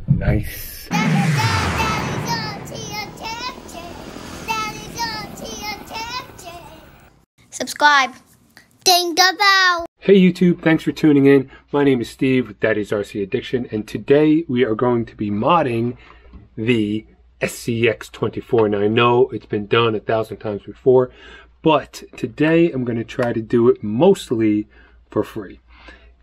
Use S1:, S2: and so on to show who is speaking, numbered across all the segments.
S1: Nice.
S2: Subscribe. Ding the bell.
S1: Hey YouTube, thanks for tuning in. My name is Steve with Daddy's RC Addiction, and today we are going to be modding the SCX24. And I know it's been done 1,000 times before, but today I'm going to try to do it mostly for free.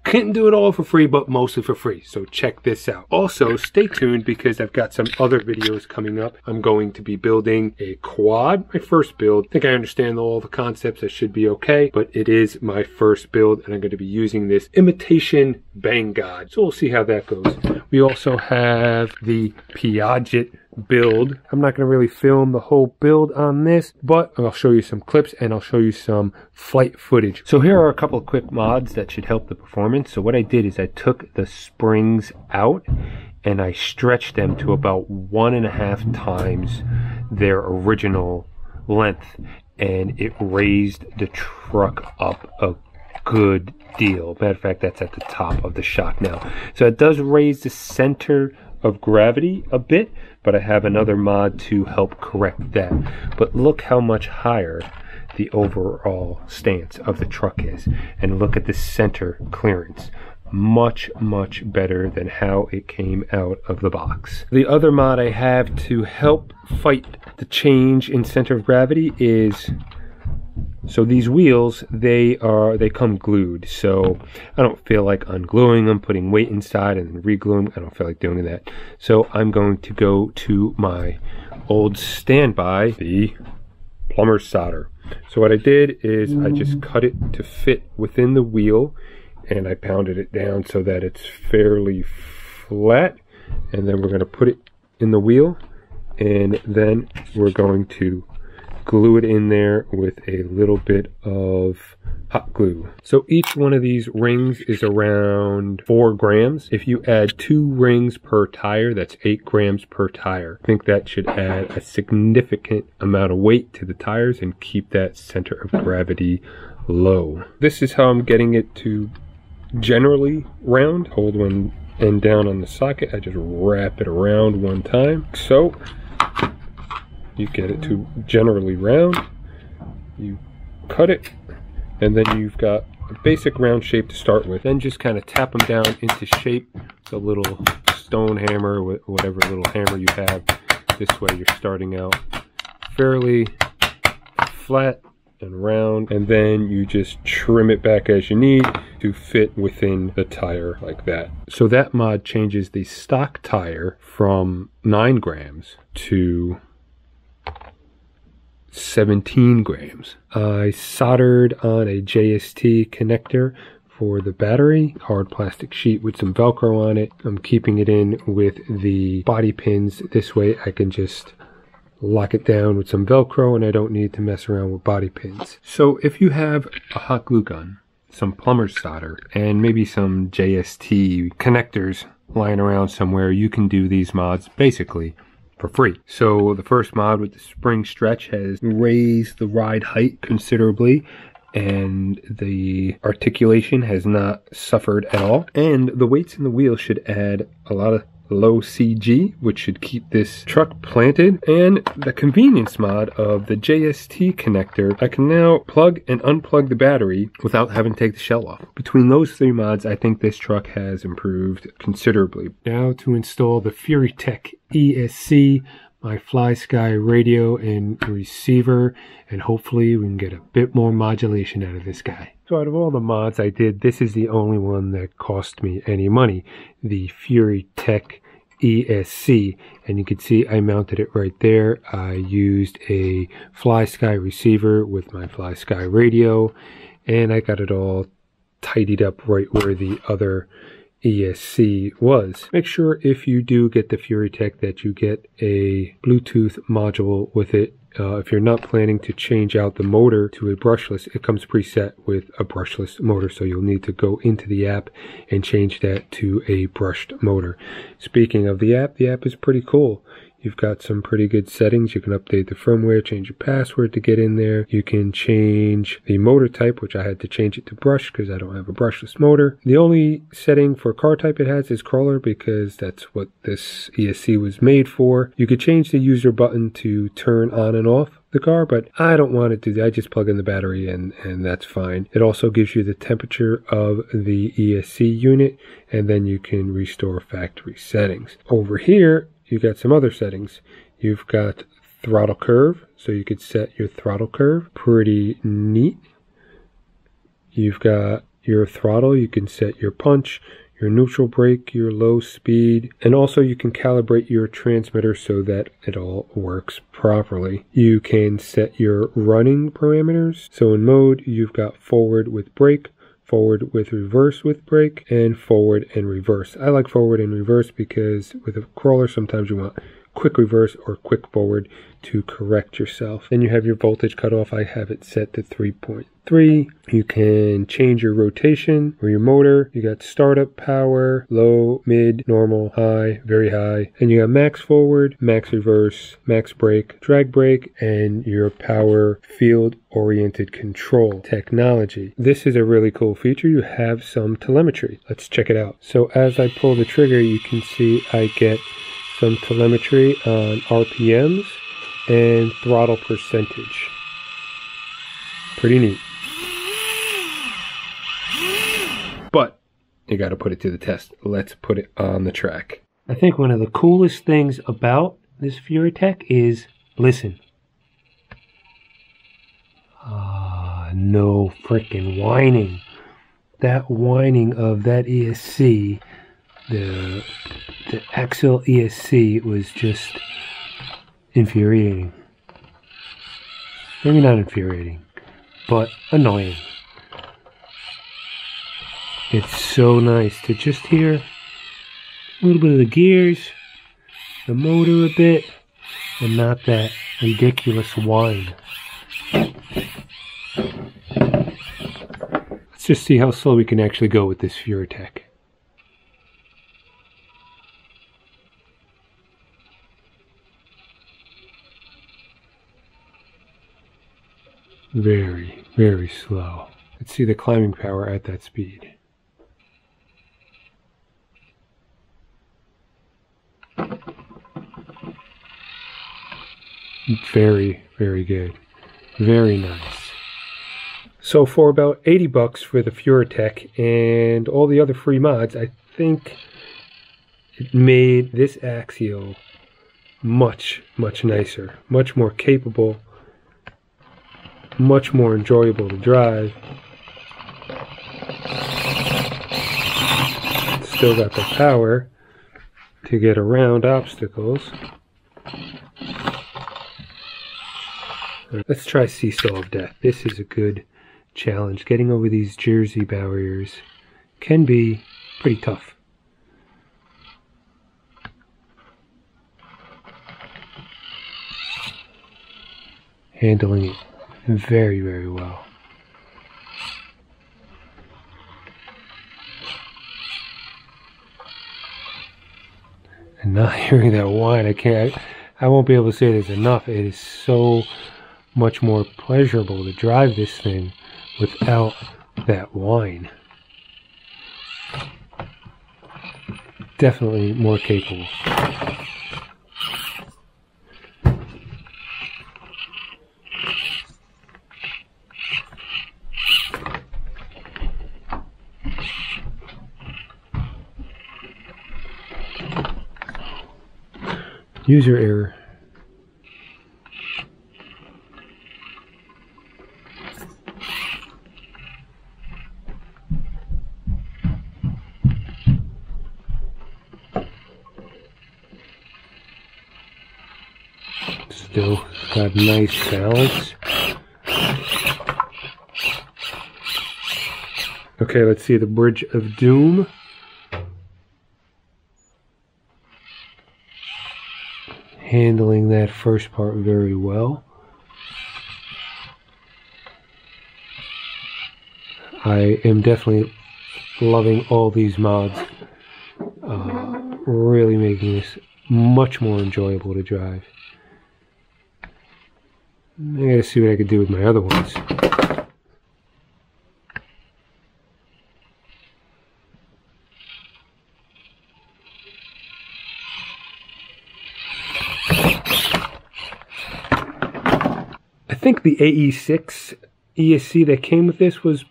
S1: Couldn't do it all for free, but mostly for free. So check this out. Also, stay tuned because I've got some other videos coming up. I'm going to be building a quad, my first build. I think I understand all the concepts. I should be okay, but it is my first build and I'm going to be using this imitation Bang God. So we'll see how that goes. We also have the Piaget build. I'm not going to really film the whole build on this, but I'll show you some clips and I'll show you some flight footage. So here are a couple of quick mods that should help the performance. So what I did is I took the springs out and I stretched them to about 1.5 times their original length, and it raised the truck up a good deal. Matter of fact, that's at the top of the shock now. So it does raise the center of gravity a bit, but I have another mod to help correct that. But look how much higher the overall stance of the truck is, and look at the center clearance. Much better than how it came out of the box. The other mod I have to help fight the change in center of gravity is, so these wheels, they come glued, so I don't feel like ungluing them, putting weight inside and then re-gluing them. I don't feel like doing that. So I'm going to go to my old standby, the plumber's solder. So what I did is I just cut it to fit within the wheel, and I pounded it down so that it's fairly flat. And then we're going to put it in the wheel, and then we're going to glue it in there with a little bit of hot glue. So each one of these rings is around 4 grams. If you add 2 rings per tire, that's 8 grams per tire. I think that should add a significant amount of weight to the tires and keep that center of gravity low. This is how I'm getting it to generally round. Hold one end down on the socket. I just wrap it around one time. So you get it to generally round. You cut it, and then you've got a basic round shape to start with. Then just kind of tap them down into shape with a little stone hammer, whatever little hammer you have. This way you're starting out fairly flat and round, and then you just trim it back as you need to fit within the tire like that. So that mod changes the stock tire from 9 grams to 17 grams. I soldered on a JST connector for the battery, hard plastic sheet with some Velcro on it. I'm keeping it in with the body pins. This way I can just lock it down with some Velcro and I don't need to mess around with body pins. So if you have a hot glue gun, some plumber's solder, and maybe some JST connectors lying around somewhere, you can do these mods basically for free. So the first mod with the spring stretch has raised the ride height considerably, and the articulation has not suffered at all. And the weights in the wheel should add a lot of low CG, which should keep this truck planted. And the convenience mod of the JST connector, I can now plug and unplug the battery without having to take the shell off. Between those 3 mods, I think this truck has improved considerably. Now to install the Furitek ESC, my FlySky radio and receiver, and hopefully we can get a bit more modulation out of this guy. So out of all the mods I did, this is the only one that cost me any money, the Furitek ESC, and you can see I mounted it right there. I used a FlySky receiver with my FlySky radio, and I got it all tidied up right where the other ESC was. Make sure if you do get the Furitek that you get a Bluetooth module with it If you're not planning to change out the motor to a brushless, it comes preset with a brushless motor, so you'll need to go into the app and change that to a brushed motor. Speaking of the app is pretty cool. You've got some pretty good settings. You can update the firmware, change your password to get in there. You can change the motor type, which I had to change it to brush because I don't have a brushless motor. The only setting for car type it has is crawler because that's what this ESC was made for. You could change the user button to turn on and off the car, but I don't want to do that. I just plug in the battery and that's fine. It also gives you the temperature of the ESC unit, and then you can restore factory settings. Over here, you got some other settings. You've got throttle curve, so you could set your throttle curve. Pretty neat. You've got your throttle. You can set your punch, your neutral brake, your low speed, and also you can calibrate your transmitter so that it all works properly. You can set your running parameters. So in mode, you've got forward with brake, forward with reverse with brake, and forward and reverse. I like forward and reverse because with a crawler sometimes you want quick reverse or quick forward to correct yourself. Then you have your voltage cutoff. I have it set to 3.3. You can change your rotation or your motor. You got startup power, low, mid, normal, high, very high. And you got max forward, max reverse, max brake, drag brake, and your power field oriented control technology. This is a really cool feature. You have some telemetry. Let's check it out. So as I pull the trigger, you can see I get some telemetry on RPMs and throttle percentage. Pretty neat. But you got to put it to the test. Let's put it on the track. I think one of the coolest things about this Furitek is, listen. No freaking whining. That whining of that ESC, the Axial ESC, was just infuriating. Maybe not infuriating, but annoying. It's so nice to just hear a little bit of the gears, the motor a bit, and not that ridiculous whine. Let's just see how slow we can actually go with this Furitek. Very, very slow. Let's see the climbing power at that speed. Very, very good. Very nice. So for about 80 bucks for the Furitek and all the other free mods, I think it made this Axial much, much nicer, much more capable, much more enjoyable to drive. Still got the power to get around obstacles. Let's try Seesaw of Death. This is a good challenge. Getting over these Jersey barriers can be pretty tough. Handling it very, very well. And not hearing that whine, I won't be able to say there's enough. It is so much more pleasurable to drive this thing without that whine. Definitely more capable. User error. Still got nice balance. Okay, let's see the Bridge of Doom. Handling that first part very well. I am definitely loving all these mods. Really making this much more enjoyable to drive. I gotta see what I could do with my other ones. I think the AE6 ESC that came with this was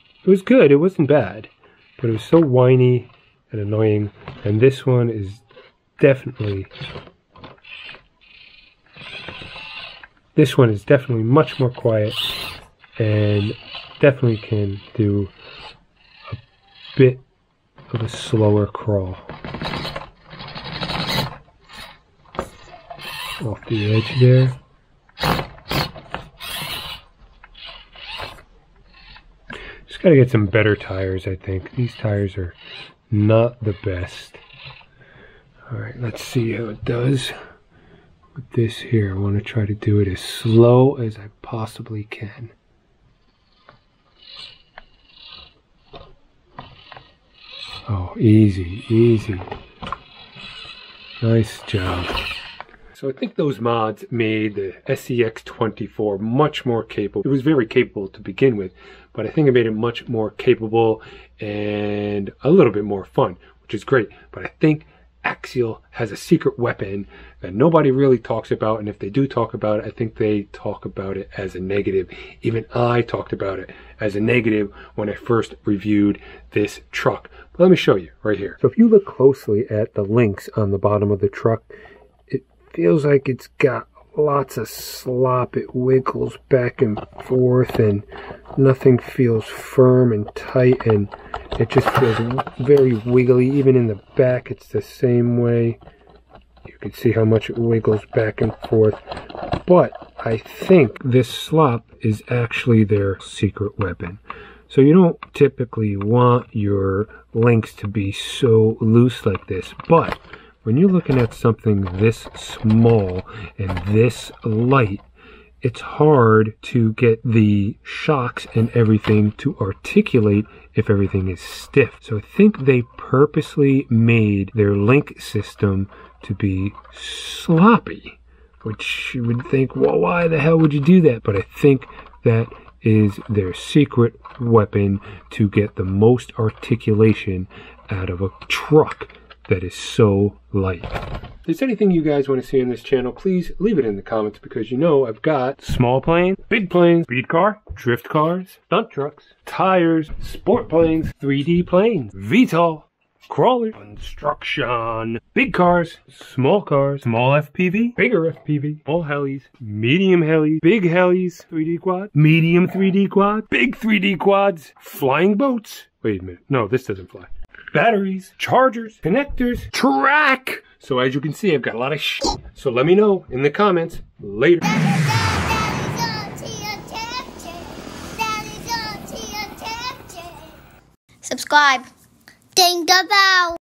S1: good. It wasn't bad, but it was so whiny and annoying. And this one is definitely much more quiet and definitely can do a bit of a slower crawl off the edge there. Just gotta get some better tires, I think. These tires are not the best. Alright, let's see how it does with this here. I want to try to do it as slow as I possibly can. Oh, easy, easy. Nice job. So I think those mods made the SCX24 much more capable. It was very capable to begin with, but I think it made it much more capable and a little bit more fun, which is great. But I think Axial has a secret weapon that nobody really talks about, and if they do talk about it, I think they talk about it as a negative. Even I talked about it as a negative when I first reviewed this truck. But let me show you right here. So if you look closely at the links on the bottom of the truck, it feels like it's got lots of slop. It wiggles back and forth and nothing feels firm and tight, and it just feels very wiggly. Even in the back it's the same way. You can see how much it wiggles back and forth. But I think this slop is actually their secret weapon. So you don't typically want your links to be so loose like this, but when you're looking at something this small and this light, it's hard to get the shocks and everything to articulate if everything is stiff. So I think they purposely made their link system to be sloppy, which you would think, well, why the hell would you do that? But I think that is their secret weapon to get the most articulation out of a truck that is so light. If there's anything you guys want to see on this channel, please leave it in the comments, because you know I've got small planes, big planes, speed car, drift cars, stunt trucks, tires, sport planes, 3D planes, VTOL, crawler, construction, big cars, small FPV, bigger FPV, small helis, medium helis, big helis, 3D quad, medium 3D quad, big 3D quads, flying boats. Wait a minute, no, this doesn't fly. Batteries, chargers, connectors, track. So as you can see, I've got a lot of shit. So let me know in the comments later.
S2: Subscribe. Ding the bell.